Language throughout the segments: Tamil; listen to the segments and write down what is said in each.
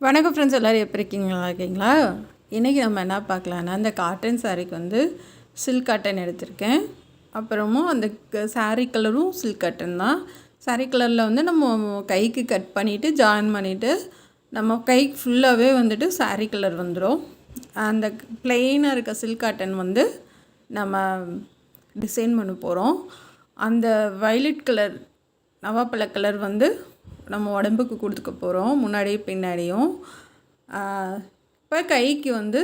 வணக்கம் ஃப்ரெண்ட்ஸ், எல்லோரும் எப்படி இருக்கீங்க? நல்லா இருக்கீங்களா? இன்றைக்கி நம்ம என்ன பார்க்கலான்னா, அந்த காட்டன் சாரீக்கு வந்து சில்க் காட்டன் எடுத்திருக்கேன். அப்புறமும் அந்த சாரீ கலரும் சில்க் காட்டன் தான். சாரீ கலரில் வந்து நம்ம கைக்கு கட் பண்ணிவிட்டு ஜாயின் பண்ணிவிட்டு நம்ம கைக்கு ஃபுல்லாகவே வந்துட்டு சாரீ கலர் வந்துடும். அந்த ப்ளெயினாக இருக்க சில்க் காட்டன் வந்து நம்ம டிசைன் பண்ண போகிறோம். அந்த வயலட் கலர் நவாப்பழ கலர் வந்து நம்ம உடம்புக்கு கொடுத்துக்க போகிறோம், முன்னாடியும் பின்னாடியும். இப்போ கைக்கு வந்து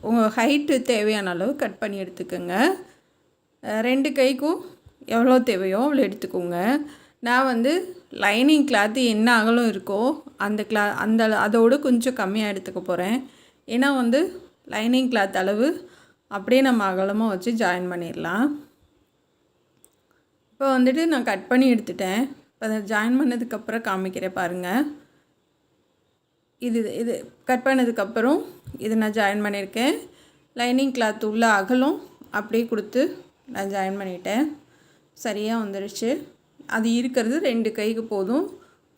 உங்கள் ஹைட்டு தேவையான அளவு கட் பண்ணி எடுத்துக்கோங்க. 2 கைக்கும் எவ்வளோ தேவையோ அவ்வளோ எடுத்துக்கோங்க. நான் வந்து லைனிங் கிளாத்து என்ன அகலம் இருக்கோ அந்த அதோடு கொஞ்சம் கம்மியாக எடுத்துக்க போகிறேன். ஏன்னா வந்து லைனிங் கிளாத் அளவு அப்படியே நம்ம அகலமாக வச்சு ஜாயின் பண்ணிடலாம். இப்போ வந்துட்டு நான் கட் பண்ணி எடுத்துட்டேன். இப்போ அதை ஜாயின் பண்ணதுக்கப்புறம் காமிக்கிறேன் பாருங்கள். இது கட் பண்ணதுக்கப்புறம் இது நான் ஜாயின் பண்ணியிருக்கேன். லைனிங் கிளாத் உள்ள அகலம் அப்படியே கொடுத்து நான் ஜாயின் பண்ணிட்டேன். சரியாக வந்துடுச்சு. அது இருக்கிறது 2 கைக்கு போதும்.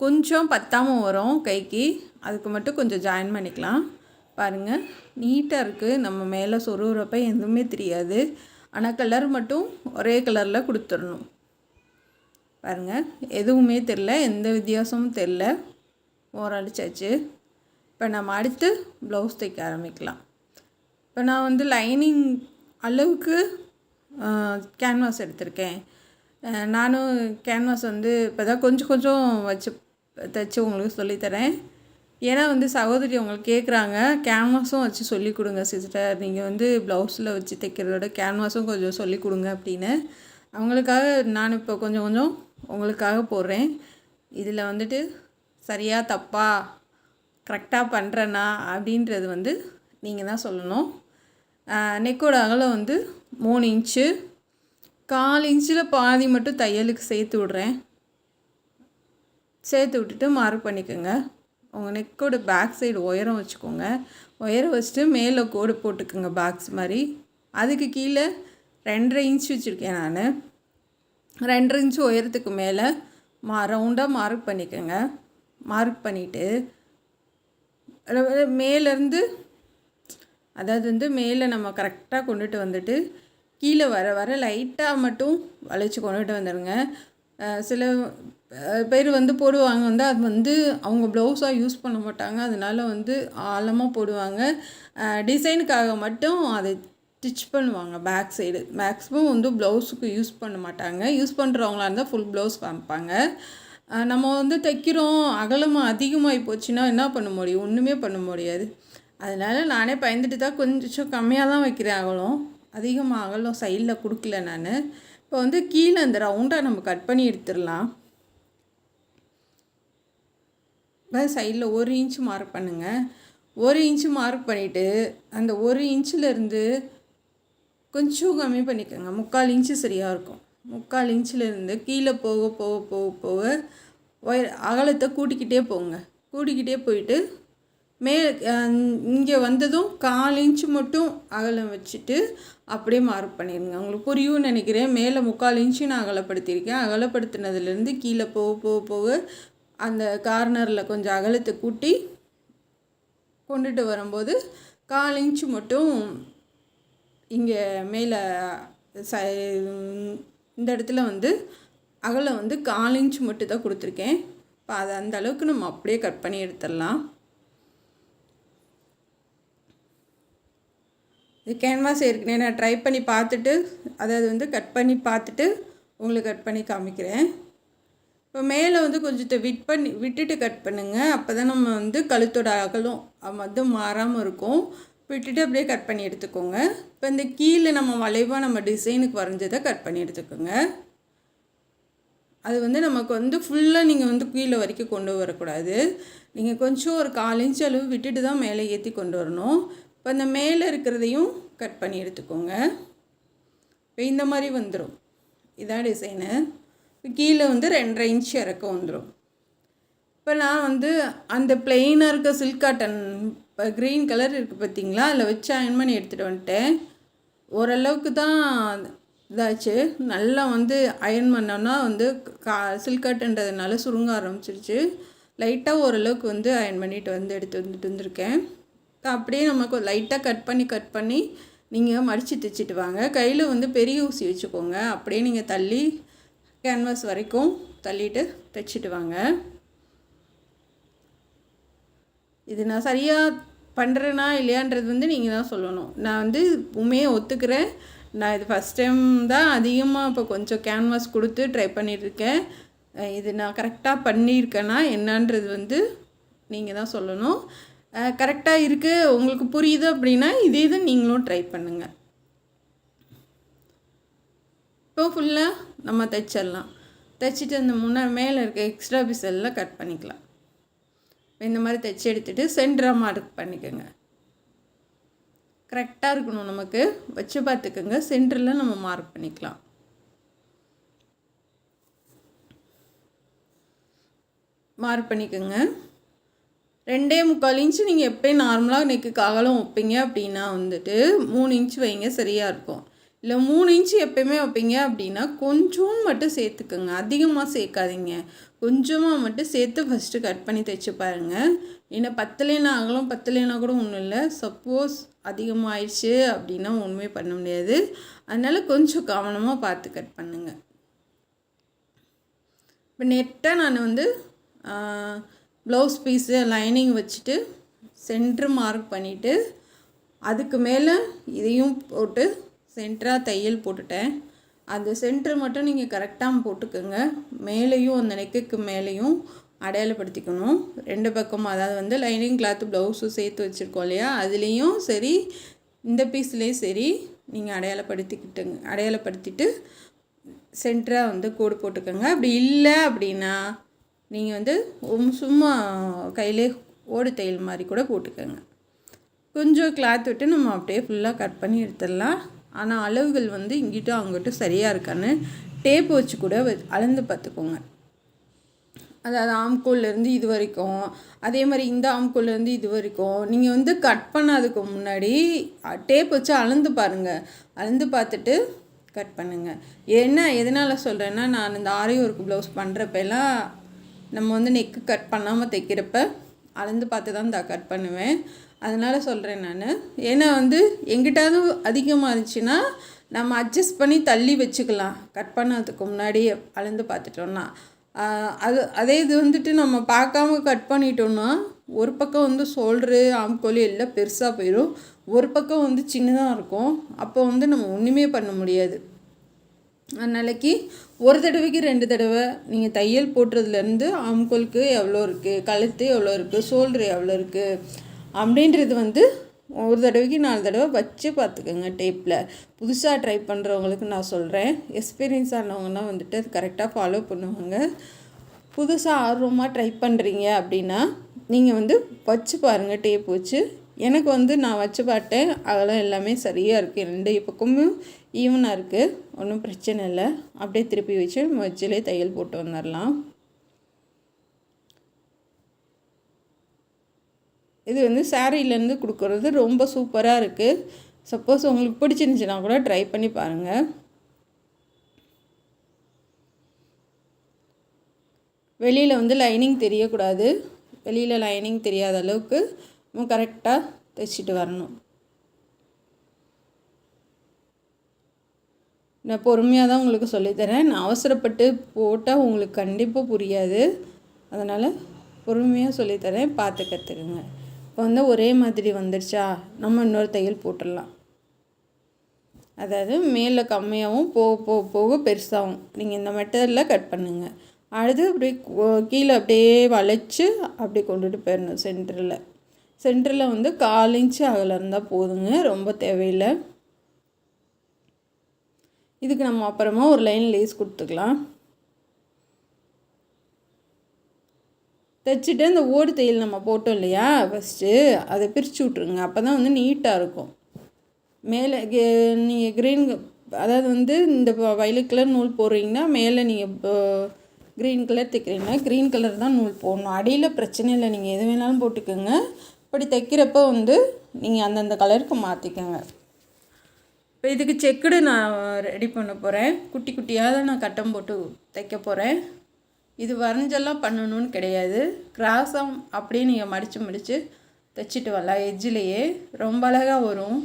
கொஞ்சம் பத்தாமல் வரும் கைக்கு, அதுக்கு மட்டும் கொஞ்சம் ஜாயின் பண்ணிக்கலாம். பாருங்கள், நீட்டாக இருக்குது. நம்ம மேலே சொருகிறப்ப எதுவுமே தெரியாது. ஆனால் கலர் மட்டும் ஒரே கலரில் கொடுத்துடணும். பாருங்கள், எதுவுமே தெரில, எந்த வித்தியாசமும் தெரில. ஓரடிச்சாச்சு. இப்போ நம்ம அடுத்து ப்ளவுஸ் தைக்க ஆரம்பிக்கலாம். இப்போ நான் வந்து லைனிங் அளவுக்கு கேன்வாஸ் எடுத்திருக்கேன். நானும் கேன்வாஸ் வந்து இப்போ தான் கொஞ்சம் கொஞ்சம் வச்சு தைச்சி உங்களுக்கு சொல்லித்தரேன். ஏன்னா வந்து சகோதரி அவங்களுக்கு கேட்குறாங்க, கேன்வாஸும் வச்சு சொல்லிக் கொடுங்க சிஸ்டர், நீங்கள் வந்து ப்ளவுஸில் வச்சு தைக்கிறதோட கேன்வாஸும் கொஞ்சம் சொல்லிக் கொடுங்க அப்படின்னு. அவங்களுக்காக நான் இப்போ கொஞ்சம் கொஞ்சம் உங்களுக்காக போடுறேன். இதில் வந்துட்டு சரியாக தப்பா கரெக்டாக பண்ணுறேன்னா அப்படின்றது வந்து நீங்கள் தான் சொல்லணும். நெக்கோட அகலம் வந்து 3 இன்ச்சு, 1/4 இன்ச்சில் பாதி மட்டும் தையலுக்கு சேர்த்து விட்றேன். சேர்த்து விட்டுட்டு மார்க் பண்ணிக்கோங்க. உங்கள் நெக்கோட பேக் சைடு உயரம் வச்சுக்கோங்க. உயரம் வச்சுட்டு மேலே கோடு போட்டுக்கோங்க பாக்ஸ் மாதிரி. அதுக்கு கீழே 2.5 இன்ச்சு வச்சுருக்கேன் நான். 2.5 இன்ச்சு உயரத்துக்கு மேலே ரவுண்டாக மார்க் பண்ணிக்கோங்க. மார்க் பண்ணிவிட்டு மேலேருந்து, அதாவது வந்து மேலே நம்ம கரெக்டாக கொண்டுட்டு வந்துட்டு கீழே வர வர லைட்டாக மட்டும் வளைச்சி கொண்டுட்டு வந்துடுங்க. சில பேர் வந்து போடுவாங்க வந்து அது வந்து அவங்க ப்ளவுஸாக யூஸ் பண்ண மாட்டாங்க, அதனால வந்து ஆழமாக போடுவாங்க. டிசைனுக்காக மட்டும் அதை ஸ்டிச் பண்ணுவாங்க பேக் சைடு. மேக்ஸிமம் வந்து ப்ளவுஸுக்கு யூஸ் பண்ண மாட்டாங்க. யூஸ் பண்ணுறவங்களா இருந்தால் ஃபுல் ப்ளவுஸ் காமிப்பாங்க. நம்ம வந்து தைக்கிறோம், அகலமாக அதிகமாகி போச்சுன்னா என்ன பண்ண முடியும்? ஒன்றுமே பண்ண முடியாது. அதனால் நானே பயந்துட்டு தான் கொஞ்சம் கம்மியாக தான் வைக்கிறேன் அகலம். அதிகமாக அகலம் சைடில் கொடுக்கல நான். இப்போ வந்து கீழே அந்த ரவுண்டாக நம்ம கட் பண்ணி எடுத்துடலாம். இப்போ சைடில் 1 இன்ச்சு மார்க் பண்ணுங்கள். 1 இன்ச்சு மார்க் பண்ணிவிட்டு அந்த 1 இன்ச்சிலேருந்து கொஞ்சம் கம்மி பண்ணிக்கோங்க. 3/4 இன்ச்சு சரியாக இருக்கும். 3/4 இன்ச்சிலேருந்து கீழே போக போக போக போக அகலத்தை கூட்டிக்கிட்டே போங்க. கூட்டிக்கிட்டே போயிட்டு இங்கே வந்ததும் 1/4 இன்ச்சு மட்டும் அகலம் வச்சுட்டு அப்படியே மார்க் பண்ணிடுங்க. உங்களுக்கு புரியும்னு நினைக்கிறேன். மேலே 3/4 இன்ச்சு நான் அகலப்படுத்தியிருக்கேன். அகலப்படுத்தினதுலேருந்து கீழே போக போக போக அந்த கார்னரில் கொஞ்சம் அகலத்தை கூட்டி கொண்டுட்டு வரும்போது 1/4 இன்ச்சு மட்டும் இங்கே மேலே இந்த இடத்துல வந்து அகலம் வந்து 1/4 இன்ச்சு மட்டும் தான் கொடுத்துருக்கேன். இப்போ அதை அந்த அளவுக்கு நம்ம அப்படியே கட் பண்ணி எடுத்துடலாம். இது கேன்வாஸ் ஏற்கனவே நான் ட்ரை பண்ணி பார்த்துட்டு, அதாவது வந்து கட் பண்ணி பார்த்துட்டு உங்களுக்கு கட் பண்ணி காமிக்கிறேன். இப்போ மேலே வந்து கொஞ்சத்தை விட்டுட்டு கட் பண்ணுங்கள். அப்போ தான் நம்ம வந்து கழுத்தோட அகலம் வந்து மாறாமல் இருக்கும். விட்டுட்டு அப்படியே கட் பண்ணி எடுத்துக்கோங்க. இப்போ இந்த கீழே நம்ம வளைவாக நம்ம டிசைனுக்கு வரைஞ்சதை கட் பண்ணி எடுத்துக்கோங்க. அது வந்து நமக்கு வந்து ஃபுல்லாக நீங்கள் வந்து கீழே வரைக்கும் கொண்டு வரக்கூடாது. நீங்கள் கொஞ்சம் ஒரு 1/4 இன்ச்சு அளவு விட்டுட்டு தான் மேலே ஏற்றி கொண்டு வரணும். இப்போ இந்த மேலே இருக்கிறதையும் கட் பண்ணி எடுத்துக்கோங்க. இப்போ இந்த மாதிரி வந்துடும். இதான் டிசைனு. இப்போ கீழே வந்து 2.5 இன்ச்சு இறக்கம் வந்துடும். இப்போ நான் வந்து அந்த பிளெயினாக இருக்க சில்க் காட்டன் இப்போ க்ரீன் கலர் இருக்குது பார்த்திங்களா, அதில் வச்சு அயன் பண்ணி எடுத்துகிட்டு வந்துட்டேன். ஓரளவுக்கு தான் இதாச்சு. நல்லா வந்து அயன் பண்ணோன்னா வந்து சில்க் காட்டன்றதுனால சுருங்க ஆரம்பிச்சிருச்சு. லைட்டாக ஓரளவுக்கு வந்து அயன் பண்ணிட்டு வந்து எடுத்து வந்திருக்கேன். அப்படியே நமக்கு லைட்டாக கட் பண்ணி நீங்கள் மடித்து தைச்சிட்டு வாங்க. கையில் வந்து பெரிய ஊசி வச்சுக்கோங்க. அப்படியே நீங்கள் தள்ளி கேன்வாஸ் வரைக்கும் தள்ளிட்டு தைச்சிட்டு வாங்க. இது நான் சரியாக பண்ணுறேனா இல்லையான்றது வந்து நீங்கள் தான் சொல்லணும். நான் வந்து உண்மையை ஒத்துக்கிறேன். நான் இது ஃபஸ்ட் டைம் தான் அதிகமாக இப்போ கொஞ்சம் கேன்வாஸ் கொடுத்து ட்ரை பண்ணியிருக்கேன். இது நான் கரெக்டாக பண்ணியிருக்கேன்னா என்னன்றது வந்து நீங்கள் தான் சொல்லணும். கரெக்டாக இருக்குது உங்களுக்கு புரியுது அப்படின்னா இதே தான் நீங்களும் ட்ரை பண்ணுங்கள். இப்போ ஃபுல்லாக நம்ம தைச்சிடலாம். தைச்சிட்டு அந்த மேலே இருக்க எக்ஸ்ட்ரா பீஸ் எல்லாம் கட் பண்ணிக்கலாம். இந்த மாதிரி தைச்சி எடுத்துகிட்டு சென்டராக மார்க் பண்ணிக்கோங்க. கரெக்டாக இருக்கணும், நமக்கு வச்சு பார்த்துக்கோங்க. சென்டரில் நம்ம மார்க் பண்ணிக்கலாம். மார்க் பண்ணிக்கோங்க. 2.25 இன்ச்சு நீங்கள் எப்போயும் நார்மலாக நெக்குக்கு அகலம் வைப்பீங்க அப்படின்னா வந்துட்டு 3 இன்ச்சு வைங்க, சரியாக இருக்கும். இல்லை 3 இன்ச்சு எப்போயுமே வைப்பீங்க அப்படின்னா கொஞ்சம் மட்டும் சேர்த்துக்கோங்க, அதிகமாக சேர்க்காதீங்க. கொஞ்சமாக மட்டும் சேர்த்து ஃபஸ்ட்டு கட் பண்ணி தைச்சி பாருங்கள். ஏன்னா பத்தலைன்னா கூட ஒன்றும் இல்லை. சப்போஸ் அதிகமாகிடுச்சு அப்படின்னா ஒன்றுமே பண்ண முடியாது. அதனால் கொஞ்சம் கவனமாக பார்த்து கட் பண்ணுங்கள். இப்போ நெட்டாக நான் வந்து ப்ளவுஸ் பீஸு லைனிங் வச்சுட்டு சென்ட்ரு மார்க் பண்ணிவிட்டு அதுக்கு மேலே இதையும் போட்டு சென்டராக தையல் போட்டுட்டேன். அந்த சென்ட்ரு மட்டும் நீங்கள் கரெக்டாக போட்டுக்கோங்க. மேலேயும் அந்த நெக்குக்கு மேலேயும் அடையாளப்படுத்திக்கணும் 2 பக்கமும். அதாவது வந்து லைனிங் கிளாத்து ப்ளவுஸும் சேர்த்து வச்சுருக்கோம் இல்லையா, அதுலேயும் சரி இந்த பீஸ்லேயும் சரி நீங்கள் அடையாளப்படுத்திட்டு சென்டராக வந்து கோடு போட்டுக்கோங்க. அப்படி இல்லை அப்படின்னா நீங்கள் வந்து சும்மா கையிலே ஓடு தையல் மாதிரி கூட போட்டுக்கோங்க. கொஞ்சம் கிளாத் விட்டு நம்ம அப்படியே ஃபுல்லாக கட் பண்ணி எடுத்துடலாம். ஆனால் அளவுகள் வந்து இங்கிட்டும் அங்கிட்டும் சரியாக இருக்கான்னு டேப் வச்சு கூட அளந்து பார்த்துக்கோங்க. அதாவது ஆம்கோல்லேருந்து இது வரைக்கும், அதே மாதிரி இந்த ஆம்கோல்லேருந்து இது வரைக்கும் நீங்கள் வந்து கட் பண்ணாததுக்கு முன்னாடி டேப் வச்சு அளந்து பாருங்கள். அளந்து பார்த்துட்டு கட் பண்ணுங்கள். எதனால் சொல்கிறேன்னா, நான் இந்த ஆரி ஒர்க் ப்ளவுஸ் பண்ணுறப்பெல்லாம் நம்ம வந்து நெக்கு கட் பண்ணாமல் தைக்கிறப்ப அளந்து பார்த்து தான் கட் பண்ணுவேன். அதனால் சொல்கிறேன் நான். ஏன்னா வந்து எங்கிட்டாவது அதிகமாக இருந்துச்சுன்னா நம்ம அட்ஜஸ்ட் பண்ணி தள்ளி வச்சுக்கலாம். கட் பண்ணதுக்கு முன்னாடி அளந்து பார்த்துட்டோன்னா அதே இது வந்துட்டு நம்ம பார்க்காம கட் பண்ணிட்டோன்னா ஒரு பக்கம் வந்து ஷோல்ட்ரு ஆம்கோல் எல்லாம் பெருசாக போயிடும், ஒரு பக்கம் வந்து சின்னதாக இருக்கும். அப்போ வந்து நம்ம ஒன்றுமே பண்ண முடியாது. அதனாலக்கு ஒரு தடவைக்கு 2 தடவை நீங்கள் தையல் போட்டுறதுலேருந்து ஆம்கோலுக்கு எவ்வளோ இருக்குது, கழுத்து எவ்வளோ இருக்குது, ஷோல்ட்ரு எவ்வளோ இருக்குது அப்படின்றது வந்து ஒரு தடவைக்கு 4 தடவை வச்சு பார்த்துக்கோங்க டேப்பில். புதுசாக ட்ரை பண்ணுறவங்களுக்கு நான் சொல்கிறேன். எக்ஸ்பீரியன்ஸ் ஆனவங்கன்னா வந்துட்டு அது கரெக்டாக ஃபாலோ பண்ணுவாங்க. புதுசாக ஆர்வமாக ட்ரை பண்ணுறீங்க அப்படின்னா நீங்கள் வந்து வச்சு பாருங்கள் டேப் வச்சு. எனக்கு வந்து நான் வச்சு பார்த்தேன், அதெல்லாம் எல்லாமே சரியாக இருக்குது. 2 பக்கமும் ஈவனாக இருக்குது, ஒன்றும் பிரச்சனை இல்லை. அப்படியே திருப்பி வச்சு வச்சிலே தையல் போட்டு வந்துடலாம். இது வந்து சாரீலேருந்து கொடுக்குறது ரொம்ப சூப்பராக இருக்குது. சப்போஸ் உங்களுக்கு பிடிச்சிருந்துச்சின்னா கூட ட்ரை பண்ணி பாருங்கள். வெளியில் வந்து லைனிங் தெரியக்கூடாது. வெளியில் லைனிங் தெரியாத அளவுக்கு நம்ம கரெக்டாக தைச்சிட்டு வரணும். நான் பொறுமையாக தான் உங்களுக்கு சொல்லித்தரேன். நான் அவசரப்பட்டு போட்டால் உங்களுக்கு கண்டிப்பாக புரியாது. அதனால் பொறுமையாக சொல்லித்தரேன், பார்த்து கற்றுக்குங்க. இப்போ வந்து ஒரே மாதிரி வந்துடுச்சா, நம்ம இன்னொரு தையல் போட்டுடலாம். அதாவது மேலே கம்மியாகவும் போக பெருசாகும். நீங்கள் இந்த மெத்தடில் கட் பண்ணுங்கள். அடுத்து அப்படியே கீழே அப்படியே வளைச்சி அப்படியே கொண்டுட்டு போயிடணும். சென்டரில் வந்து 1/4 இன்ச்சு அகலம் இருந்தால் போதுங்க, ரொம்ப தேவையில்லை. இதுக்கு நம்ம அப்புறமா ஒரு லைன் லேஸ் கொடுத்துக்கலாம். தைச்சிட்டு இந்த ஓடு தையல் நம்ம போட்டோம் இல்லையா, ஃபஸ்ட்டு அதை பிரித்து விட்ருங்க. அப்போ தான் வந்து நீட்டாக இருக்கும். மேலே நீங்கள் க்ரீன், அதாவது வந்து இந்த வயலட் கலர் நூல் போடுறீங்கன்னா மேலே நீங்கள் க்ரீன் கலர் தைக்கிறீங்கன்னா க்ரீன் கலர் தான் நூல் போடணும். அடியில் பிரச்சனை இல்லை, நீங்கள் எது வேணாலும் போட்டுக்கோங்க. இப்படி தைக்கிறப்ப வந்து நீங்கள் அந்தந்த கலருக்கு மாற்றிக்கோங்க. இப்போ இதுக்கு செக்குடு நான் ரெடி பண்ண போகிறேன். குட்டி குட்டியாக தான் நான் கட்டம் போட்டு தைக்க போகிறேன். இது வரைஞ்செல்லாம் பண்ணணும்னு கிடையாது. கிராஸாக அப்படியே நீங்கள் மடித்து தைச்சிட்டு வரலாம். எட்ஜிலேயே ரொம்ப அழகாக வரும்.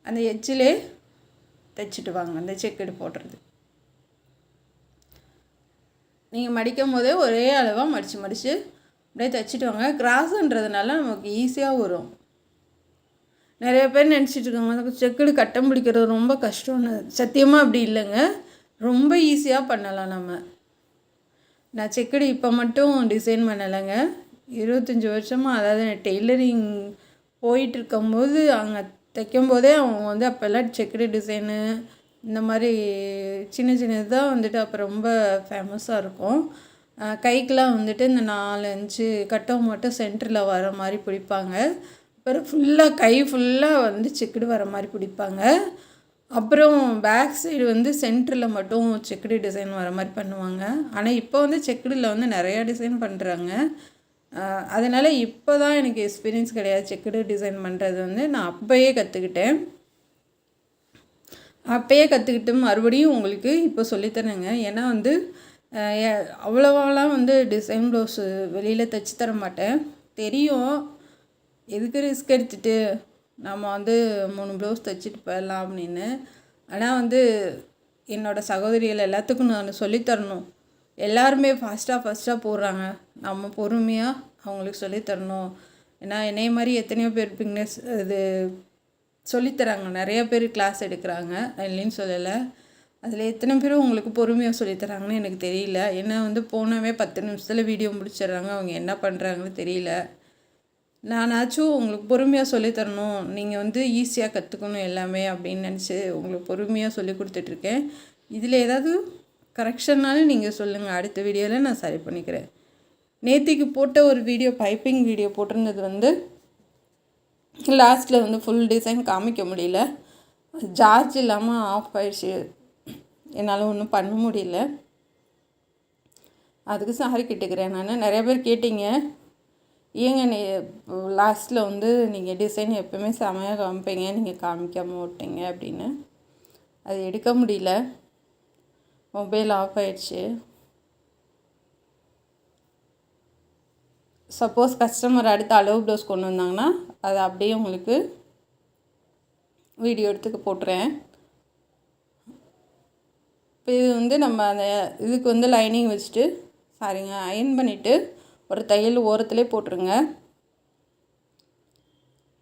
அந்த எட்ஜிலே தைச்சிட்டு வாங்க. அந்த செக்குடு போடுறது நீங்கள் மடிக்கும் போதே ஒரே அளவாக மடித்து அப்படியே தைச்சிட்டு வாங்க. கிராஸுன்றதுனால நமக்கு ஈஸியாக வரும். நிறைய பேர் நினச்சிட்டு இருக்காங்க செக்குடு கட்டம் பிடிக்கிறது ரொம்ப கஷ்டம்னு. சத்தியமாக அப்படி இல்லைங்க, ரொம்ப ஈஸியாக பண்ணலாம். நான் செக்குடு இப்போ மட்டும் டிசைன் பண்ணலைங்க, 25 வருஷமாக. அதாவது டெய்லரிங் போயிட்டுருக்கும்போது அங்கே தைக்கும்போதே அவங்க வந்து அப்போல்லாம் செக்குடு டிசைனு இந்த மாதிரி சின்னதாக வந்துட்டு அப்போ ரொம்ப ஃபேமஸாக இருக்கும். கைக்கெலாம் வந்துட்டு இந்த 4-5 கட்டம் மட்டும் சென்டரில் வர மாதிரி பிடிப்பாங்க. அப்புறம் ஃபுல்லாக கை ஃபுல்லாக வந்து செக்குடு வர மாதிரி பிடிப்பாங்க. அப்புறம் பேக் சைடு வந்து சென்டரில் மட்டும் செக்குடு டிசைன் வர மாதிரி பண்ணுவாங்க. ஆனால் இப்போ வந்து செக்குடில் வந்து நிறையா டிசைன் பண்ணுறாங்க. அதனால் இப்போ தான் எனக்கு எக்ஸ்பீரியன்ஸ் கிடையாது செக்குடு டிசைன் பண்ணுறது வந்து. நான் அப்போயே கற்றுக்கிட்டு மறுபடியும் உங்களுக்கு இப்போ சொல்லித்தரேங்க. ஏன்னா வந்து அவ்வளோவாலாம் வந்து டிசைன் ப்ளவுஸு வெளியில் தைச்சி தர மாட்டேன். தெரியும் எதுக்கு ரிஸ்க் எடுத்துகிட்டு நம்ம வந்து 3 ப்ளவுஸ் தைச்சிட்டு போயிடலாம் அப்படின்னு. ஆனால் வந்து என்னோடய சகோதரிகள் எல்லாத்துக்கும் நான் சொல்லித்தரணும். எல்லாருமே ஃபாஸ்ட்டாக போடுறாங்க. நம்ம பொறுமையாக அவங்களுக்கு சொல்லித்தரணும். ஏன்னா என்னைய மாதிரி எத்தனையோ பேர் பிக்னஸ் இது சொல்லித்தராங்க. நிறைய பேர் கிளாஸ் எடுக்கிறாங்க, இல்லைன்னு சொல்லலை. அதில் எத்தனை பேரும் உங்களுக்கு பொறுமையாக சொல்லித்தராங்கன்னு எனக்கு தெரியல. ஏன்னா வந்து போனவே 10 நிமிஷத்தில் வீடியோ முடிச்சிடுறாங்க. அவங்க என்ன பண்ணுறாங்கன்னு தெரியல. நானாச்சும் உங்களுக்கு பொறுமையாக சொல்லித்தரணும், நீங்கள் வந்து ஈஸியாக கற்றுக்கணும் எல்லாமே அப்படின்னு நினச்சி உங்களுக்கு பொறுமையாக சொல்லி கொடுத்துட்ருக்கேன். இதில் ஏதாவது கரெக்ஷன்னாலும் நீங்கள் சொல்லுங்கள், அடுத்த வீடியோவில் நான் சரி பண்ணிக்கிறேன். நேற்றுக்கு போட்ட ஒரு வீடியோ பைப்பிங் வீடியோ போட்டிருந்தது வந்து லாஸ்ட்டில் வந்து ஃபுல் டிசைன் காமிக்க முடியல. சார்ஜ் இல்லாமல் ஆஃப் ஆயிடுச்சு. என்னால் ஒன்றும் பண்ண முடியல. அதுக்கு சாரி கேட்டுக்கிறேன். நான் நிறைய பேர் கேட்டீங்க, ஏங்க லாஸ்ட்டில் வந்து நீங்கள் டிசைன் எப்போவுமே செமையாக காமிப்பீங்க, நீங்கள் காமிக்காமல் விட்டீங்க அப்படின்னு. அது எடுக்க முடியல, மொபைல் ஆஃப் ஆயிடுச்சு. சப்போஸ் கஸ்டமர் அடுத்த அளவு ப்ளவுஸ் கொண்டு வந்தாங்கன்னா அதை அப்படியே உங்களுக்கு வீடியோ எடுத்துக்க போட்டுறேன். இப்போ இது வந்து நம்ம அந்த இதுக்கு வந்து லைனிங் வச்சுட்டு அயர்ன் பண்ணிவிட்டு ஒரு தையல் ஓரத்துலேயே போட்டுருங்க.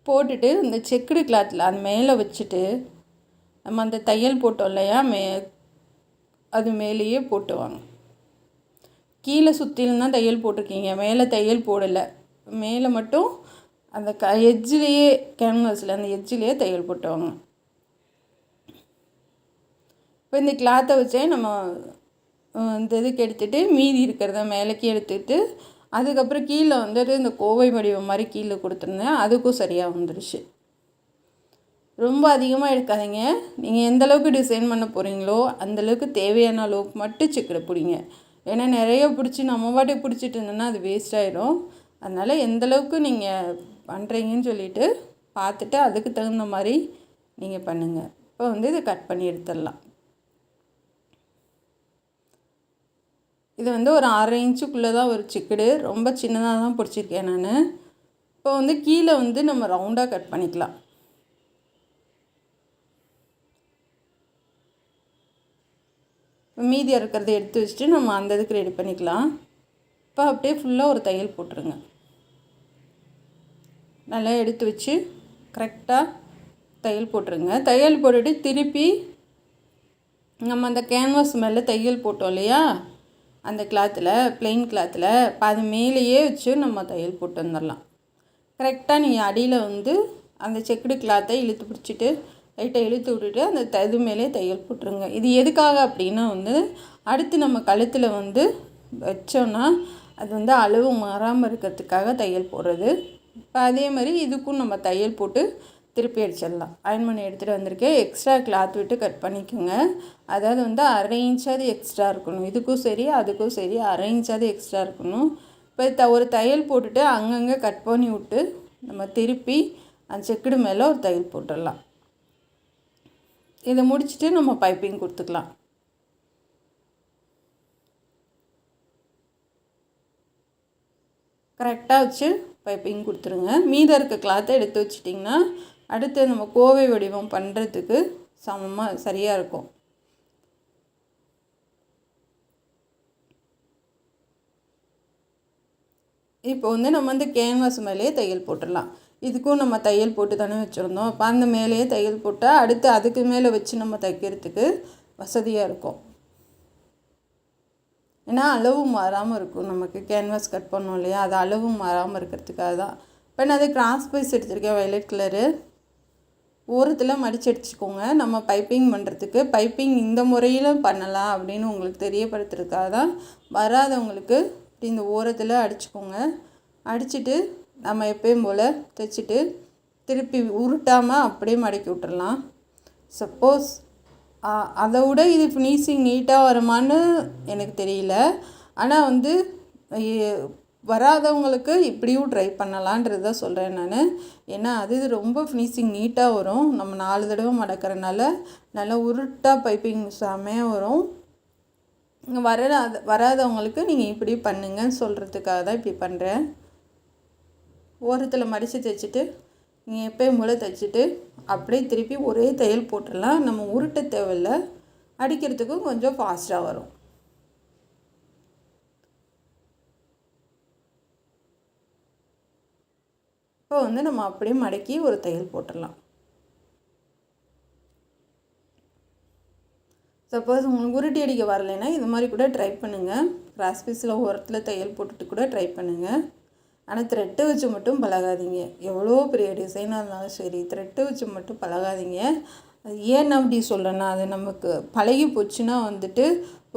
போட்டுட்டு இந்த செக்குடு கிளாத்தில் அது மேலே வச்சுட்டு நம்ம அந்த தையல் போட்டோம் இல்லையா, அது மேலேயே போட்டுவாங்க. கீழே சுற்றிலும் தான் தையல் போட்டிருக்கீங்க, மேலே தையல் போடலை. மேலே மட்டும் அந்த எட்ஜிலேயே கேன்வாஸில் அந்த எட்ஜிலேயே தையல் போட்டுவாங்க. இப்போ இந்த கிளாத்தை வச்சே நம்ம இந்த இதுக்கு எடுத்துகிட்டு மீதி இருக்கிறத மேலேக்கு எடுத்துக்கிட்டு அதுக்கப்புறம் கீழே வந்துட்டு இந்த கோவை வடிவம் மாதிரி கீழே கொடுத்துருந்தேன். அதுக்கும் சரியாக வந்துடுச்சு. ரொம்ப அதிகமாக எடுக்காதீங்க. நீங்கள் எந்தளவுக்கு டிசைன் பண்ண போகிறீங்களோ அந்தளவுக்கு தேவையான அளவுக்கு மட்டும் செக்குடு பிடிங்க. ஏன்னா நிறைய பிடிச்சி நம்ம பாட்டுக்கு பிடிச்சிட்டு இருந்தோன்னா அது வேஸ்ட் ஆகிடும். அதனால் எந்தளவுக்கு நீங்கள் பண்ணுறீங்கன்னு சொல்லிவிட்டு பார்த்துட்டு அதுக்கு தகுந்த மாதிரி நீங்கள் பண்ணுங்கள். இப்போ வந்து இதை கட் பண்ணி எடுத்துடலாம். இது வந்து ஒரு 1/2 இன்ச்சுக்குள்ளே தான் ஒரு செக்குடு, ரொம்ப சின்னதாக தான் பிடிச்சிருக்கேன் நான். இப்போ வந்து கீழே வந்து நம்ம ரவுண்டாக கட் பண்ணிக்கலாம். மீதி இருக்கிறத எடுத்து வச்சுட்டு நம்ம அந்த இதுக்கு ரெடி பண்ணிக்கலாம். இப்போ அப்படியே ஃபுல்லாக ஒரு தையல் போட்டுருங்க. நல்லா எடுத்து வச்சு கரெக்டாக தையல் போட்டுருங்க. தையல் போட்டுட்டு திருப்பி நம்ம அந்த கேன்வாஸ் மேலே தையல் போட்டோம் இல்லையா, அந்த கிளாத்தில் ப்ளெயின் கிளாத்தில் அது மேலேயே வச்சு நம்ம தையல் போட்டு வந்துடலாம். கரெக்டாக நீங்கள் அடியில் வந்து அந்த செக்குடு கிளாத்தை இழுத்து பிடிச்சிட்டு லைட்டாக இழுத்து விட்டுட்டு அந்த இது மேலே தையல் போட்டுருங்க. இது எதுக்காக அப்படின்னா வந்து அடுத்து நம்ம கழுத்தில் வந்து வச்சோன்னா அது வந்து அளவு மாறாமல் இருக்கிறதுக்காக தையல் போடுறது. இப்போ அதே மாதிரி இதுக்கும் நம்ம தையல் போட்டு திருப்பி அடிச்சிடலாம். அயர்ன் பண்ணி எடுத்துகிட்டு வந்திருக்கேன். எக்ஸ்ட்ரா கிளாத் விட்டு கட் பண்ணிக்கோங்க. அதாவது வந்து 1/2 இன்ச்சாவது எக்ஸ்ட்ரா இருக்கணும். இதுக்கும் சரி அதுக்கும் சரி 1/2 இன்ச்சாவது எக்ஸ்ட்ரா இருக்கணும். இப்போ ஒரு தையல் போட்டுட்டு அங்கங்கே கட் பண்ணி விட்டு நம்ம திருப்பி அந்த செக்குடு மேலே ஒரு தையல் போட்டுடலாம். இதை முடிச்சுட்டு நம்ம பைப்பிங் கொடுத்துக்கலாம். கரெக்டாக வச்சு பைப்பிங் கொடுத்துருங்க. மீதம் இருக்க கிளாத்தை எடுத்து வச்சிட்டிங்கன்னா அடுத்து நம்ம கோவை வடிவம் பண்ணுறதுக்கு சமமாக சரியாக இருக்கும். இப்போ வந்து நம்ம வந்து கேன்வாஸ் மேலேயே தையல் போட்டுடலாம். இதுக்கும் நம்ம தையல் போட்டு தானே வச்சுருந்தோம். அப்போ அந்த மேலேயே தையல் போட்டால் அடுத்து அதுக்கு மேலே வச்சு நம்ம தைக்கிறதுக்கு வசதியாக இருக்கும். ஏன்னா அளவு மாறாமல் இருக்கும். நமக்கு கேன்வாஸ் கட் பண்ணோம் இல்லையா, அது அளவு மாறாமல் இருக்கிறதுக்காக தான். இப்போ நான் அது கிராஸ் பைஸ் எடுத்திருக்கேன், வயலட் கலரு. ஓரத்தில் மடித்து அடிச்சுக்கோங்க. நம்ம பைப்பிங் பண்ணுறதுக்கு பைப்பிங் இந்த முறையில் பண்ணலாம் அப்படின்னு உங்களுக்கு தெரியப்படுத்துறதுக்காக தான். வராதவங்களுக்கு இப்படி இந்த ஓரத்தில் அடிச்சுக்கோங்க. அடிச்சுட்டு நம்ம எப்பயும் போல் தைச்சிட்டு திருப்பி உருட்டாமல் அப்படியே மடக்கி விட்டுறலாம். சப்போஸ் அதை விட இது ஃபினிஷிங் நீட்டாக வருமானு எனக்கு தெரியல. ஆனால் வந்து வராதவங்களுக்கு இப்படியும் ட்ரை பண்ணலான்றது தான் சொல்கிறேன் நான். ஏன்னா அது ரொம்ப ஃபினிஷிங் நீட்டாக வரும். நம்ம 4 தடவை மடக்கிறனால நல்லா உருட்டாக பைப்பிங் செமையாக வரும். வராதவங்களுக்கு நீங்கள் இப்படி பண்ணுங்கன்னு சொல்கிறதுக்காக தான் இப்படி பண்ணுறேன். ஓரத்தில் மடித்து தைச்சிட்டு நீங்கள் எப்பயும் போல் தைச்சிட்டு அப்படியே திருப்பி ஒரே தையல் போட்டுடலாம். நம்ம உருட்ட தேவையில்லை, அடிக்கிறதுக்கும் கொஞ்சம் ஃபாஸ்ட்டாக வரும். இப்போ வந்து நம்ம அப்படியே மடக்கி ஒரு தையல் போட்டுடலாம். சப்போஸ் உங்களுக்கு உருட்டி அடிக்க வரலைன்னா இது மாதிரி கூட ட்ரை பண்ணுங்கள். கிராஸ் பீஸில் ஓரத்தில் தையல் போட்டுட்டு கூட ட்ரை பண்ணுங்கள். ஆனால் த்ரெட்டு வச்சு மட்டும் பழகாதீங்க. எவ்வளோ பெரிய டிசைனாக இருந்தாலும் சரி, த்ரெட்டு வச்சு மட்டும் பழகாதீங்க. அது ஏன் அப்படி சொல்கிறேன்னா, அது நமக்கு பழகி போச்சுன்னா வந்துட்டு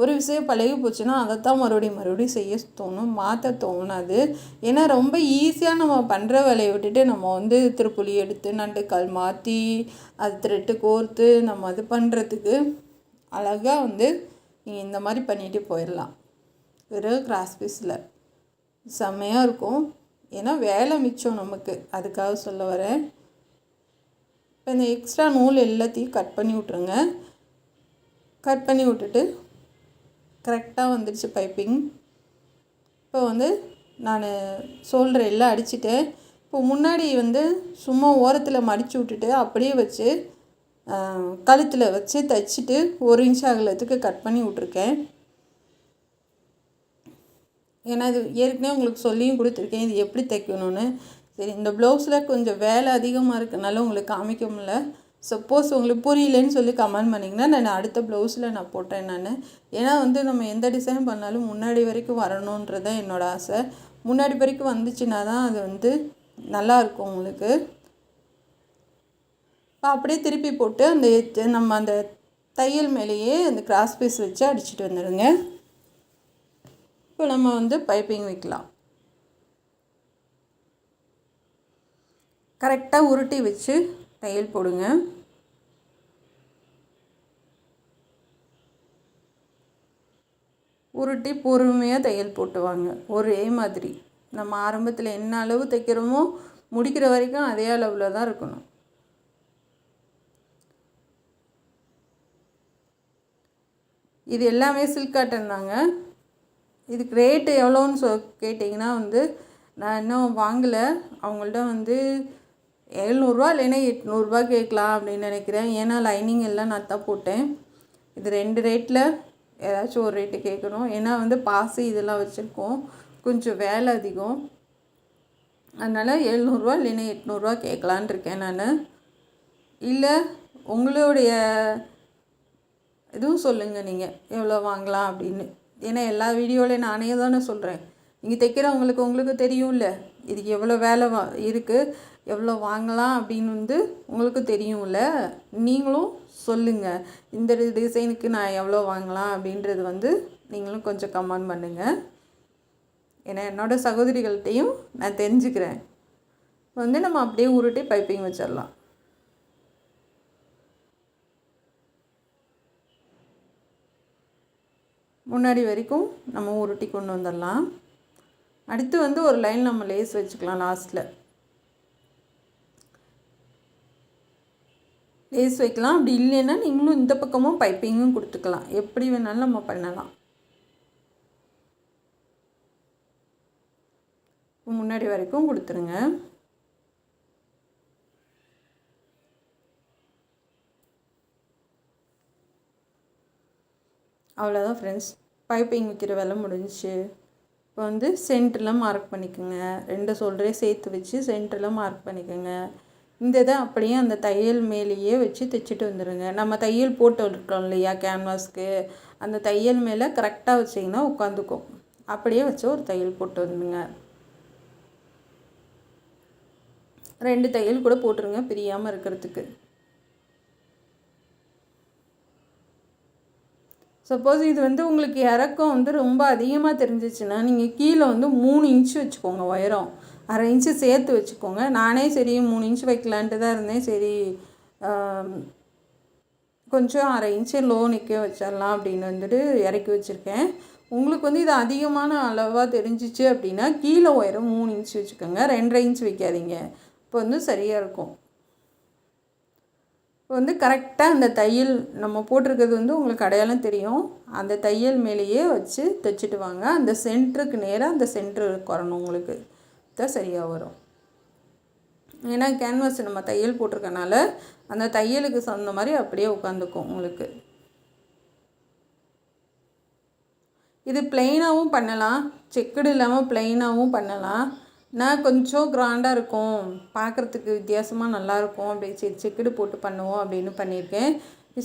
ஒரு விஷயம் பழகி போச்சுன்னா அதைத்தான் மறுபடியும் செய்ய தோணும், மாற்ற தோணாது. ஏன்னா ரொம்ப ஈஸியாக நம்ம பண்ணுற வேலையை விட்டுட்டு நம்ம வந்து திருப்புளி எடுத்து நண்டுக்கால் மாற்றி அது த்ரெட்டு கோர்த்து நம்ம அது பண்ணுறதுக்கு அழகாக வந்து நீங்கள் இந்த மாதிரி பண்ணிட்டு போயிடலாம். வெறும் கிராஸ் பீஸில் செம்மையாக இருக்கும். ஏன்னா வேலை மிச்சம் நமக்கு, அதுக்காக சொல்ல வரேன். இப்போ இந்த எக்ஸ்ட்ரா நூல் எல்லாத்தையும் கட் பண்ணி விட்ருங்க. கட் பண்ணி விட்டுட்டு கரெக்டாக வந்துடுச்சு பைப்பிங். இப்போ வந்து நான் ஷோல்டர் எல்லாம் அடிச்சுட்டேன். இப்போ முன்னாடி வந்து சும்மா ஓரத்தில் மடித்து விட்டுட்டு அப்படியே வச்சு கழுத்தில் வச்சு தைச்சிட்டு 1 இன்ச் அகலத்துக்கு கட் பண்ணி விட்ருக்கேன். ஏன்னா இது ஏற்கனவே உங்களுக்கு சொல்லியும் கொடுத்துருக்கேன் இது எப்படி தைக்கணும்னு. சரி, இந்த ப்ளவுஸில் கொஞ்சம் வேலை அதிகமாக இருக்கனால உங்களுக்கு காமிக்க முடியல. சப்போஸ் உங்களுக்கு புரியலன்னு சொல்லி கமெண்ட் பண்ணிங்கன்னா நான் அடுத்த ப்ளவுஸில் நான் போட்டேன் நான். ஏன்னா வந்து நம்ம எந்த டிசைன் பண்ணாலும் முன்னாடி வரைக்கும் வரணுன்றது தான் என்னோடய ஆசை. முன்னாடி வரைக்கும் வந்துச்சுன்னா தான் அது வந்து நல்லாயிருக்கும் உங்களுக்கு. அப்படியே திருப்பி போட்டு நம்ம அந்த தையல் மேலேயே அந்த கிராஸ் பீஸ் வச்சு அடிச்சுட்டு வந்துடுங்க. இப்போ நம்ம வந்து பைப்பிங் வைக்கலாம். கரெக்டாக உருட்டி வச்சு தையல் போடுங்க. உருட்டி பொறுமையாக தையல் போட்டுவாங்க. ஒரே மாதிரி நம்ம ஆரம்பத்தில் என்ன அளவு தைக்கிறோமோ முடிக்கிற வரைக்கும் அதே அளவில் தான் இருக்கணும். இது எல்லாமே சில்க் காட்டன் தாங்க. இதுக்கு ரேட்டு எவ்வளோன்னு கேட்டிங்கன்னா வந்து நான் இன்னும் வாங்கலை. அவங்கள்ட்ட வந்து 700 இல்லைன்னா 800 கேட்கலாம் அப்படின்னு நினைக்கிறேன். ஏன்னா லைனிங் எல்லாம் நான் தான் போட்டேன். இது 2 ரேட்டில் ஏதாச்சும் ஒரு ரேட்டு கேட்கணும். ஏன்னா வந்து பாசி இதெல்லாம் வச்சுருக்கோம், கொஞ்சம் வேலை அதிகம். அதனால் 700 இல்லைன்னா 800 கேட்கலான் இருக்கேன் நான். இல்லை உங்களுடைய இதுவும் சொல்லுங்கள் நீங்கள் எவ்வளோ வாங்கலாம் அப்படின்னு. ஏன்னா எல்லா வீடியோலையும் நானே தானே சொல்கிறேன். நீங்கள் தைக்கிறவங்களுக்கு உங்களுக்கு தெரியும்ல இதுக்கு எவ்வளோ வேலை இருக்குது, எவ்வளோ வாங்கலாம் அப்படின்னு வந்து உங்களுக்கு தெரியும்ல. நீங்களும் சொல்லுங்கள் இந்த டிசைனுக்கு நான் எவ்வளோ வாங்கலாம் அப்படின்றது வந்து நீங்களும் கொஞ்சம் கமெண்ட் பண்ணுங்கள். ஏன்னா என்னோடய சகோதரிகள்கிட்டையும் நான் தெரிஞ்சுக்கிறேன். வந்து நம்ம அப்படியே உருட்டி பைப்பிங் வச்சிடலாம். முன்னாடி வரைக்கும் நம்ம உருட்டி கொண்டு வந்துடலாம். அடுத்து வந்து ஒரு லைன் நம்ம லேஸ் வச்சுக்கலாம். லாஸ்ட்டில் லேஸ் வைக்கலாம். அப்படி இல்லைன்னா நீங்களும் இந்த பக்கமும் பைப்பிங்கும் கொடுத்துக்கலாம். எப்படி வேணாலும் நம்ம பண்ணலாம். முன்னாடி வரைக்கும் கொடுத்துருங்க. அவ்வளோதான் ஃப்ரெண்ட்ஸ், பைப்பிங் வைக்கிற வேலை முடிஞ்சிச்சு. இப்போ வந்து சென்டரில் மார்க் பண்ணிக்கோங்க. 2 ஷோல்டரையும் சேர்த்து வச்சு சென்டரில் மார்க் பண்ணிக்கோங்க. இந்த இதை அப்படியே அந்த தையல் மேலேயே வச்சு தைச்சிட்டு வந்துடுங்க. நம்ம தையல் போட்டு விட்டுட்டோம் இல்லையா கேன்வாஸ்க்கு, அந்த தையல் மேலே கரெக்டாக வச்சிங்கன்னா உட்காந்துக்கும். அப்படியே வச்சு ஒரு தையல் போட்டு வந்துடுங்க. 2 தையல் கூட போட்டுருங்க பிரியாமல் இருக்கிறதுக்கு. சப்போஸ் இது வந்து உங்களுக்கு இறக்கம் வந்து ரொம்ப அதிகமாக தெரிஞ்சிச்சுன்னா நீங்கள் கீழே வந்து 3 இன்ச்சு வச்சுக்கோங்க. உயரம் 1/2 இன்ச்சு சேர்த்து வச்சுக்கோங்க. நானே சரி 3 இன்ச்சு வைக்கலான்ட்டு தான் இருந்தேன். சரி கொஞ்சம் 1/2 இன்ச்சு லோ நிற்க வச்சிடலாம் அப்படின்னு வந்துட்டு இறக்கி வச்சுருக்கேன். உங்களுக்கு வந்து இது அதிகமான அளவாக தெரிஞ்சிச்சு அப்படின்னா கீழே உயரம் 3 இன்ச்சு வச்சுக்கோங்க. 2.5 இன்ச்சு வைக்காதீங்க. இப்போ வந்து சரியாக இருக்கும். இப்போ வந்து கரெக்டாக அந்த தையல் நம்ம போட்டிருக்கிறது வந்து உங்களுக்கு அடையாளம் தெரியும். அந்த தையல் மேலேயே வச்சு தைச்சிட்டு வாங்க. அந்த சென்டருக்கு நேராக அந்த சென்டர் வரணும், உங்களுக்கு தான் சரியாக வரும். ஏன்னா கேன்வாஸ் நம்ம தையல் போட்டிருக்கனால அந்த தையலுக்கு சொன்ன மாதிரி அப்படியே உட்காந்துக்கும் உங்களுக்கு. இது பிளெயினாகவும் பண்ணலாம், செக்குடு இல்லாமல் பிளெயினாகவும் பண்ணலாம். நான் கொஞ்சம் கிராண்டாக இருக்கும், பார்க்குறதுக்கு வித்தியாசமாக நல்லாயிருக்கும் அப்படி செக்குடு போட்டு பண்ணுவோம் அப்படின்னு பண்ணியிருக்கேன்.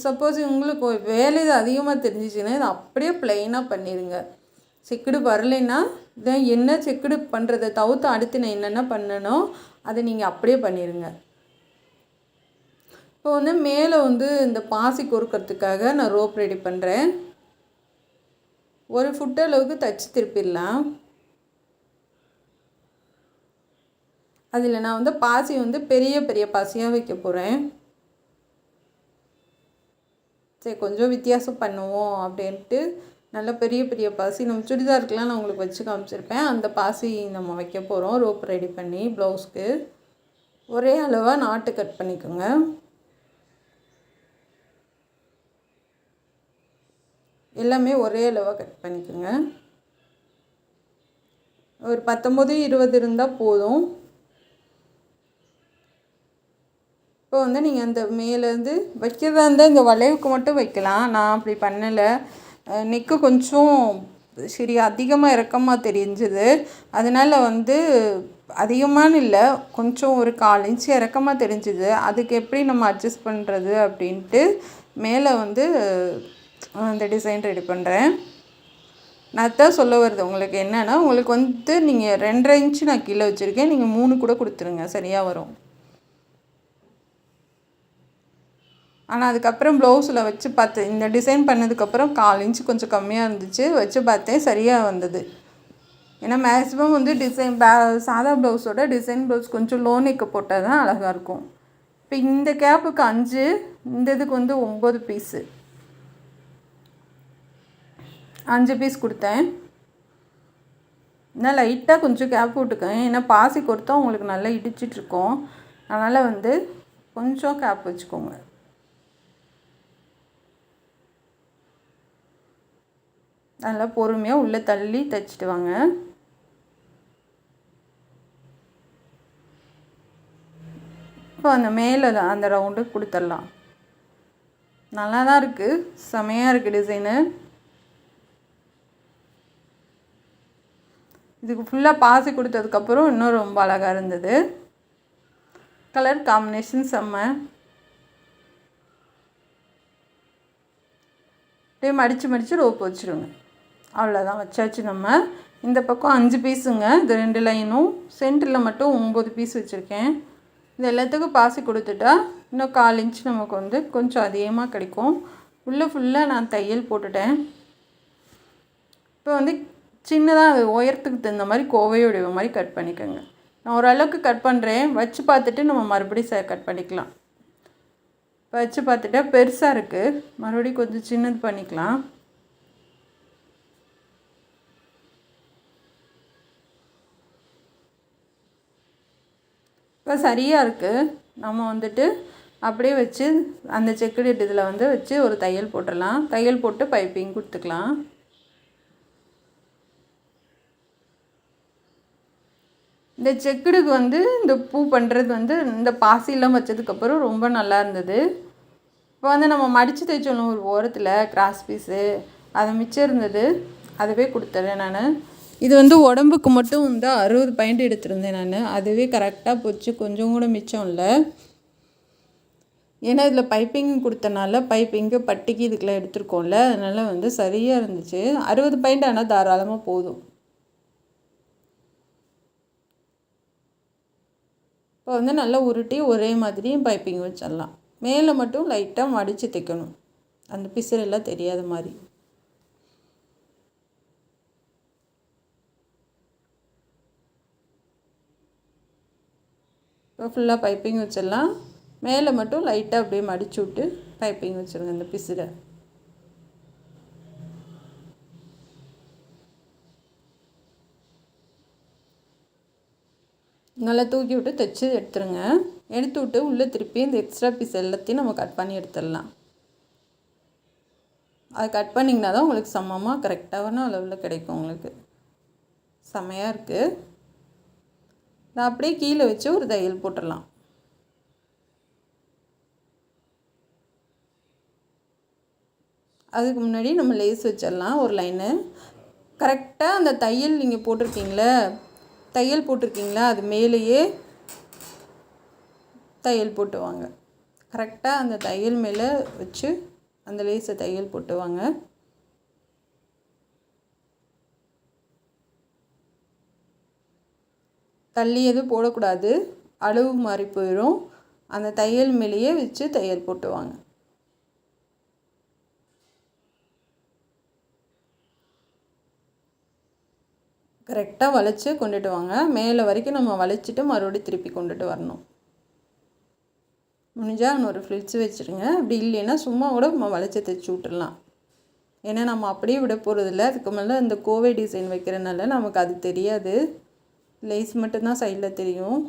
சப்போஸ் உங்களுக்கு வேலை இது அதிகமாக தெரிஞ்சிச்சுன்னா இதை அப்படியே பிளெயினாக பண்ணிடுங்க. செக்குடு வரலைன்னா இதான் என்ன செக்குடு பண்ணுறதை தவிர்த்து அடுத்து நான் என்னென்ன பண்ணணும் அதை நீங்கள் அப்படியே பண்ணிடுங்க. இப்போ வந்து மேலே வந்து இந்த பாசி கொறுக்கிறதுக்காக நான் ரோப் ரெடி பண்ணுறேன். 1 ஃபுட் அளவுக்கு தைச்சி திருப்பிடலாம். அதில் நான் வந்து பாசி வந்து பெரிய பெரிய பாசியாக வைக்க போகிறேன். சரி கொஞ்சம் வித்தியாசம் பண்ணுவோம் அப்படின்ட்டு நல்ல பெரிய பெரிய பாசி நம்ம சுடிதாருக்கெலாம் நான் உங்களுக்கு வச்சு காமிச்சிருப்பேன். அந்த பாசி நம்ம வைக்க போகிறோம். ரோப் ரெடி பண்ணி ப்ளவுஸ்க்கு ஒரே அளவாக நாட்டு கட் பண்ணிக்கோங்க. எல்லாமே ஒரே அளவாக கட் பண்ணிக்கோங்க. ஒரு 19-20 இருந்தால் போதும். இப்போ வந்து நீங்கள் அந்த மேலேருந்து வைக்கிறதா இருந்தால் இந்த வளைவுக்கு மட்டும் வைக்கலாம். நான் அப்படி பண்ணலை. நெக்கு கொஞ்சம் சரி அதிகமாக இறக்கமாக தெரிஞ்சுது. அதனால் வந்து அதிகமான இல்லை, கொஞ்சம் ஒரு 1/4 இன்ச்சு இறக்கமாக தெரிஞ்சுது. அதுக்கு எப்படி நம்ம அட்ஜஸ்ட் பண்ணுறது அப்படின்ட்டு மேலே வந்து அந்த டிசைன் ரெடி பண்ணுறேன். நான் தான் சொல்ல வருது உங்களுக்கு என்னென்னா, உங்களுக்கு வந்து நீங்கள் 2.5 இன்ச்சு நான் கீழே வச்சுருக்கேன், நீங்கள் 3 கூட கொடுத்துருங்க, சரியாக வரும். ஆனால் அதுக்கப்புறம் ப்ளவுஸில் வச்சு பார்த்தேன், இந்த டிசைன் பண்ணதுக்கப்புறம் 1/4 இன்ச்சு கொஞ்சம் கம்மியாக இருந்துச்சு, வச்சு பார்த்தேன் சரியாக வந்தது. ஏன்னா மேக்ஸிமம் வந்து டிசைன் சாதா ப்ளவுஸோட டிசைன் ப்ளவுஸ் கொஞ்சம் லோ நெக்கு போட்டால் தான் அழகாக இருக்கும். இப்போ இந்த கேப்புக்கு 5, இந்த இதுக்கு வந்து 9 பீஸு, 5 பீஸ் கொடுத்தேன். இன்னும் லைட்டாக கொஞ்சம் கேப் விட்டுக்கேன், ஏன்னா பாசி கொடுத்தா உங்களுக்கு நல்லா இடிச்சிட்ருக்கோம். அதனால் வந்து கொஞ்சம் கேப் வச்சுக்கோங்க. நல்லா பொறுமையாக உள்ளே தள்ளி தைச்சிட்டு வாங்க. இப்போ அந்த மேலே அந்த ரவுண்டு கொடுத்துடலாம். நல்லா தான் இருக்குது, செமையாக இருக்குது டிசைனு. இதுக்கு ஃபுல்லாக பாசி கொடுத்ததுக்கப்புறம் இன்னும் ரொம்ப அழகாக இருந்தது. கலர் காம்பினேஷன் செம்ம. அப்படியே மடித்து ரோப் வச்சுருங்க. அவ்வளோதான், வச்சாச்சு. நம்ம இந்த பக்கம் 5 பீஸுங்க, இது 2 லைனும், சென்டரில் மட்டும் 9 பீஸ் வச்சுருக்கேன். இது எல்லாத்துக்கும் பாசி கொடுத்துட்டா இன்னும் 1/4 இன்ச்சு நமக்கு வந்து கொஞ்சம் அதிகமாக கிடைக்கும். உள்ளே ஃபுல்லாக நான் தையல் போட்டுட்டேன். இப்போ வந்து சின்னதாக அது உயரத்துக்கு தகுந்த மாதிரி கோவை வடிவ மாதிரி கட் பண்ணிக்கோங்க. நான் ஓரளவுக்கு கட் பண்ணுறேன், வச்சு பார்த்துட்டு நம்ம மறுபடியும் கட் பண்ணிக்கலாம். வச்சு பார்த்துட்டா பெருசாக இருக்குது, மறுபடியும் கொஞ்சம் சின்னது பண்ணிக்கலாம். இப்போ சரியாக இருக்குது. நம்ம வந்துட்டு அப்படியே வச்சு அந்த செக்குடு இதில் வந்து வச்சு ஒரு தையல் போட்டுடலாம். தையல் போட்டு பைப்பிங் கொடுத்துக்கலாம். இந்த செக்குடுக்கு வந்து இந்த பூ பண்ணுறது வந்து இந்த பாசிலாம் வச்சதுக்கப்புறம் ரொம்ப நல்லா இருந்தது. இப்போ வந்து நம்ம மடித்து தைச்சோம் ஒரு ஓரத்தில் கிராஸ் பீஸு, அது மிச்சம் இருந்தது, அதுவே கொடுத்துட்றேன் நான். இது வந்து உடம்புக்கு மட்டும் வந்து 60 பாயிண்ட் எடுத்திருந்தேன் நான். அதுவே கரெக்டாக போச்சு, கொஞ்சம் கூட மிச்சம் இல்லை. ஏன்னா இதில் பைப்பிங் கொடுத்தனால பைப்பிங்கு பட்டிக்கு இதுக்கெலாம் எடுத்துருக்கோம்ல, அதனால் வந்து சரியாக இருந்துச்சு. 60 பாயிண்ட் ஆனால் தாராளமாக போதும். இப்போ வந்து நல்லா உருட்டி ஒரே மாதிரி பைப்பிங் வச்சிடலாம். மேலே மட்டும் லைட்டாக மடித்து தைக்கணும், அந்த பிசுறெல்லாம் தெரியாத மாதிரி. இப்போ ஃபுல்லாக பைப்பிங் வச்சிடலாம். மேலே மட்டும் லைட்டாக அப்படியே மடிச்சு விட்டு பைப்பிங் வச்சுருங்க அந்த பிசுரை. நல்லா தூக்கி விட்டு தைச்சி எடுத்துருங்க. எடுத்து விட்டு உள்ளே திருப்பி இந்த எக்ஸ்ட்ரா பீஸ் எல்லாத்தையும் நம்ம கட் பண்ணி எடுத்துடலாம். அதை கட் பண்ணிங்கன்னா தான் உங்களுக்கு சமமாக கரெக்டான அளவில் கிடைக்கும். உங்களுக்கு செமையாக இருக்குது. நான் அப்படியே கீழே வச்சு ஒரு தையல் போட்டுடலாம். அதுக்கு முன்னாடி நம்ம லேஸ் வச்சிடலாம் ஒரு லைனு. கரெக்டாக அந்த தையல் நீங்கள் போட்டிருக்கீங்களா அது மேலேயே தையல் போட்டுவாங்க. கரெக்டாக அந்த தையல் மேலே வச்சு அந்த லேஸை தையல் போட்டுவாங்க. தள்ளி எதுவும் போடக்கூடாது, அளவு மாறி போயிடும். அந்த தையல் மேலேயே வச்சு தையல் போட்டுவாங்க. கரெக்டாக வளைச்சி கொண்டுட்டு வாங்க. மேலே வரைக்கும் நம்ம வளைச்சிட்டு மறுபடியும் திருப்பி கொண்டுட்டு வரணும். முடிஞ்சால் இன்னொரு ஃப்ளிட்ஸ் வச்சுருங்க. அப்படி இல்லைன்னா சும்மா கூட நம்ம வளைச்சி தைச்சி விட்டுடலாம். ஏன்னா நம்ம அப்படியே விட போகிறதில்ல. அதுக்கு மேலே இந்த கோவை டிசைன் வைக்கிறனால நமக்கு அது தெரியாது, லேஸ் மட்டும்தான் சைடில் தெரியும்.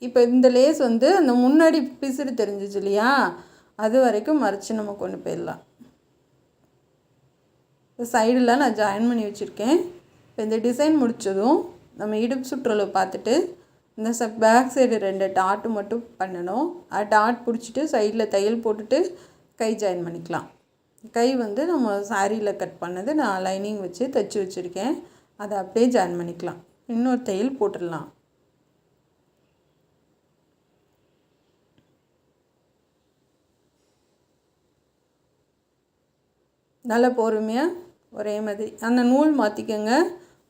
இப்போ இந்த லேஸ் வந்து அந்த முன்னாடி பிசுறு தெரிஞ்சிச்சு இல்லையா, அது வரைக்கும் மறைச்சி நம்ம கொண்டு போயிடலாம். இப்போ சைடெலாம் நான் ஜாயின் பண்ணி வச்சுருக்கேன். இப்போ இந்த டிசைன் முடித்ததும் நம்ம இடுப்பு சுற்றளவு பார்த்துட்டு இந்த பேக் சைடு 2 டாட்டு மட்டும் பண்ணணும். அது டாட் பிடிச்சிட்டு சைடில் தையல் போட்டுட்டு கை ஜாயின் பண்ணிக்கலாம். கை வந்து நம்ம சாரியில் கட் பண்ணது நான் லைனிங் வச்சு தைச்சி வச்சுருக்கேன், அதை அப்படியே ஜாயின் பண்ணிக்கலாம். இன்னொரு தையல் போட்டுடலாம். நல்லா பொறுமையாக ஒரே மாதிரி அந்த நூல் மாற்றிக்கோங்க.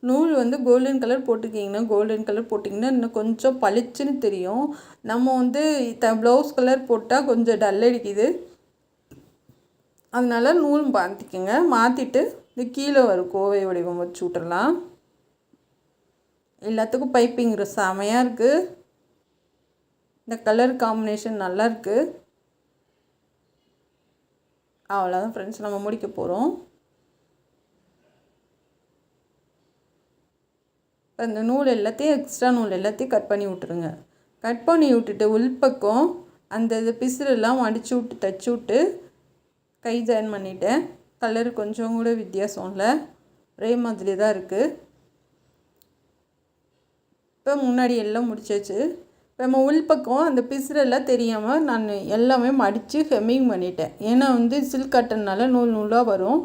நூல் வந்து கோல்டன் கலர் போட்டிங்கன்னா இன்னும் கொஞ்சம் பளிச்சுன்னு தெரியும். நம்ம வந்து ப்ளவுஸ் கலர் போட்டால் கொஞ்சம் டல் அடிக்குது, அதனால் நூல் மாற்றிக்கோங்க. மாற்றிட்டு இந்த கீழே வரும் கோவை வடிவம் வச்சு விட்டுறலாம். எல்லாத்துக்கும் பைப்பிங் செமையாக இருக்குது. இந்த கலர் காம்பினேஷன் நல்லாயிருக்கு. அவ்வளோதான் ஃப்ரெண்ட்ஸ், நம்ம முடிக்க போகிறோம். இப்போ இந்த நூல் எல்லாத்தையும் எக்ஸ்ட்ரா நூல் எல்லாத்தையும் கட் பண்ணி விட்டுருங்க. கட் பண்ணி விட்டுட்டு உள்பக்கம் அந்த இது பிசுறெல்லாம் மடித்து விட்டு தைச்சி விட்டு கை ஜாயின் பண்ணிவிட்டேன். கலர் கொஞ்சம் கூட வித்தியாசம் இல்லை, ஒரே மாதிரி தான் இருக்குது. இப்போ முன்னாடி எல்லாம் முடிச்சாச்சு. இப்போ நம்ம உள்பக்கம் அந்த பிசுறெல்லாம் தெரியாமல் நான் எல்லாமே மடித்து ஹெம்மிங் பண்ணிட்டேன். ஏன்னா வந்து சில்க் கட்டனால நூல் நூலாக வரும்,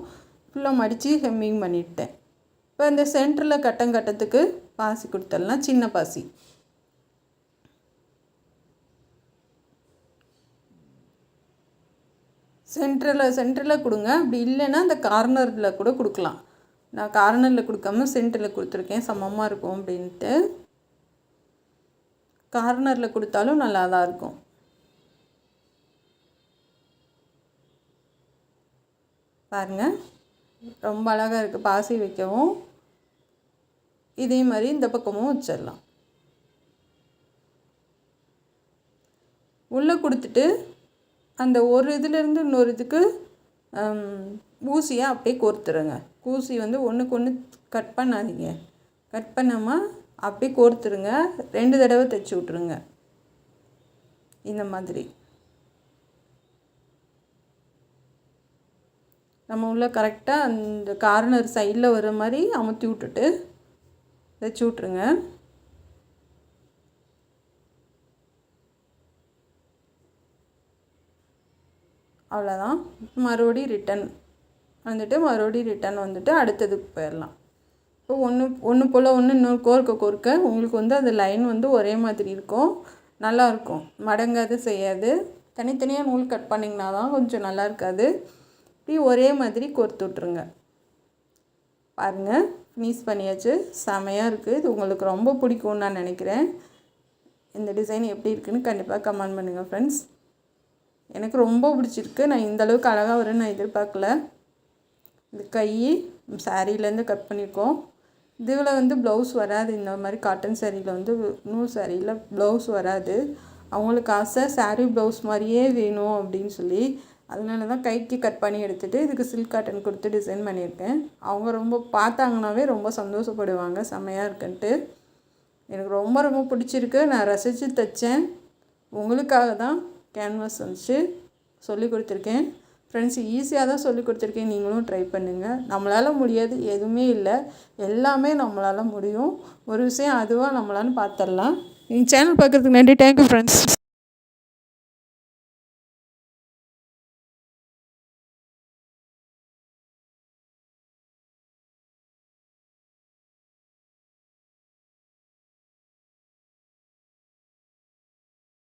ஃபுல்லாக மடித்து ஹெம்மிங் பண்ணிட்டேன். இப்போ இந்த சென்டரில் கட்டத்துக்கு பாசி கொடுத்துடலாம், சின்ன பாசி. சென்டரில் கொடுங்க. அப்படி இல்லைன்னா அந்த கார்னரில் கூட கொடுக்கலாம். நான் கார்னரில் கொடுக்காம சென்டரில் கொடுத்துருக்கேன், சமமாக இருக்கும் அப்படின்ட்டு. கார்னரில் கொடுத்தாலும் நல்லா தான் இருக்கும். பாருங்கள், ரொம்ப அழகாக இருக்குது. பாசி வைக்கவும் இதே மாதிரி இந்த பக்கமும் வச்சிடலாம். உள்ளே கொடுத்துட்டு அந்த ஒரு இதிலேருந்து இன்னொரு இதுக்கு ஊசியாக அப்படியே கோர்த்துருங்க. ஊசி வந்து ஒன்றுக்கு ஒன்று கட் பண்ணாதீங்க. கட் பண்ணாமல் அப்படியே கோர்த்துருங்க. 2 தடவை தைச்சி விட்ருங்க. இந்த மாதிரி நம்ம உள்ள கரெக்டாக அந்த கார்னர் சைடில் வர மாதிரி அமுத்தி விட்டுட்டு தைச்சி விட்ருங்க. அவ்வளோதான். மறுபடியும் ரிட்டன் வந்துட்டு அடுத்ததுக்கு போயிடலாம். இப்போ ஒன்று போல் இன்னொரு கோர்க்க உங்களுக்கு வந்து அந்த லைன் வந்து ஒரே மாதிரி இருக்கும், நல்லாயிருக்கும், மடங்காது செய்யாது. தனித்தனியாக நூல் கட் பண்ணிங்கன்னா தான் கொஞ்சம் நல்லா இருக்காது. இப்படி ஒரே மாதிரி கோர்த்து விட்ருங்க. பாருங்கள், ஃபினிஷ் பண்ணியாச்சு. செமையாக இருக்குது. இது உங்களுக்கு ரொம்ப பிடிக்கும்னு நான் நினைக்கிறேன். இந்த டிசைன் எப்படி இருக்குதுன்னு கண்டிப்பாக கமெண்ட் பண்ணுங்கள் ஃப்ரெண்ட்ஸ். எனக்கு ரொம்ப பிடிச்சிருக்கு. நான் இந்தளவுக்கு அழகாக வரும்னு நான் எதிர்பார்க்கல. இந்த கை சாரீலேருந்து கட் பண்ணியிருக்கோம். இதில் வந்து ப்ளவுஸ் வராது. இந்த மாதிரி காட்டன் சாரியில் வந்து நூல் சாரியில் ப்ளவுஸ் வராது. அவங்களுக்கு ஆசை சாரீ ப்ளவுஸ் மாதிரியே வேணும் அப்படின்னு சொல்லி, அதனால தான் கைக்கு கட் பண்ணி எடுத்துகிட்டு இதுக்கு சில்க் காட்டன் கொடுத்து டிசைன் பண்ணியிருக்கேன். அவங்க ரொம்ப பார்த்தாங்கனாவே ரொம்ப சந்தோஷப்படுவாங்க, செம்மையாக இருக்குன்ட்டு. எனக்கு ரொம்ப ரொம்ப பிடிச்சிருக்கு. நான் ரசித்து தைச்சேன். உங்களுக்காக தான் கேன்வாஸ் வந்துச்சு சொல்லி கொடுத்துருக்கேன். ஃப்ரெண்ட்ஸ், ஈஸியாக தான் சொல்லி கொடுத்துருக்கேன். நீங்களும் ட்ரை பண்ணுங்கள். நம்மளால் முடியாது எதுவுமே இல்லை, எல்லாமே நம்மளால் முடியும். ஒரு விஷயம் அதுவாக நம்மளான்னு பார்த்துடலாம். எங்கள் சேனல் பார்க்குறதுக்கு நன்றி. Thank you friends.